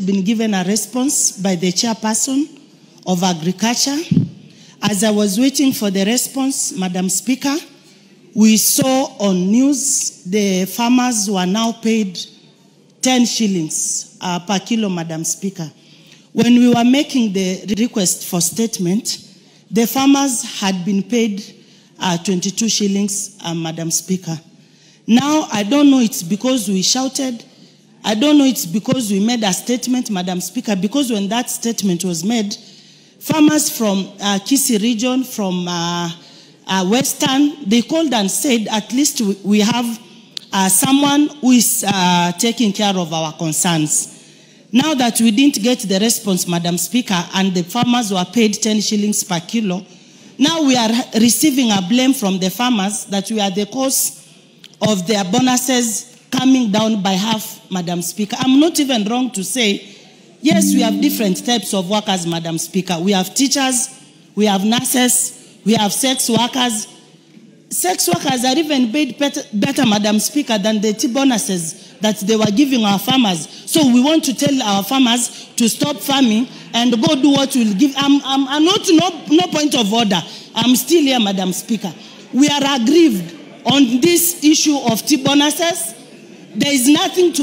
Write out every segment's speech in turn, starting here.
been given a response by the chairperson of Agriculture. As I was waiting for the response, Madam Speaker, we saw on news the farmers were now paid 10 shillings per kilo, Madam Speaker. When we were making the request for statement, the farmers had been paid 22 shillings, Madam Speaker. Now, I don't know it's because we shouted. I don't know it's because we made a statement, Madam Speaker, because when that statement was made, farmers from Kisii region, from Western, they called and said, at least we have someone who is taking care of our concerns. Now that we didn't get the response, Madam Speaker, and the farmers were paid 10 shillings per kilo, now we are receiving a blame from the farmers that we are the cause of their bonuses coming down by half, Madam Speaker. I'm not even wrong to say, yes, we have different types of workers, Madam Speaker. We have teachers, we have nurses, we have sex workers. Sex workers are even paid better, Madam Speaker, than the bonuses that they were giving our farmers. So we want to tell our farmers to stop farming and go do what will give. I'm not, no point of order. I'm still here, Madam Speaker. We are aggrieved on this issue of bonuses. There is nothing to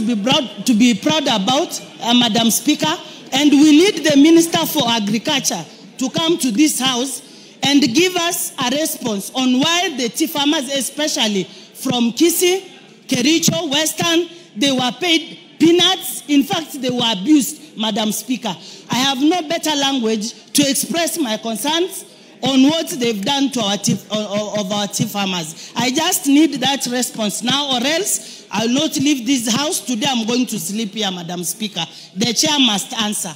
be proud about, Madam Speaker, and we need the Minister for Agriculture to come to this house and give us a response on why the tea farmers, especially from Kisii, Kericho, Western, they were paid peanuts. In fact, they were abused, Madam Speaker. I have no better language to express my concerns on what they've done to our tea farmers. I just need that response now, or else I'll not leave this house. Today I'm going to sleep here, Madam Speaker. The chair must answer.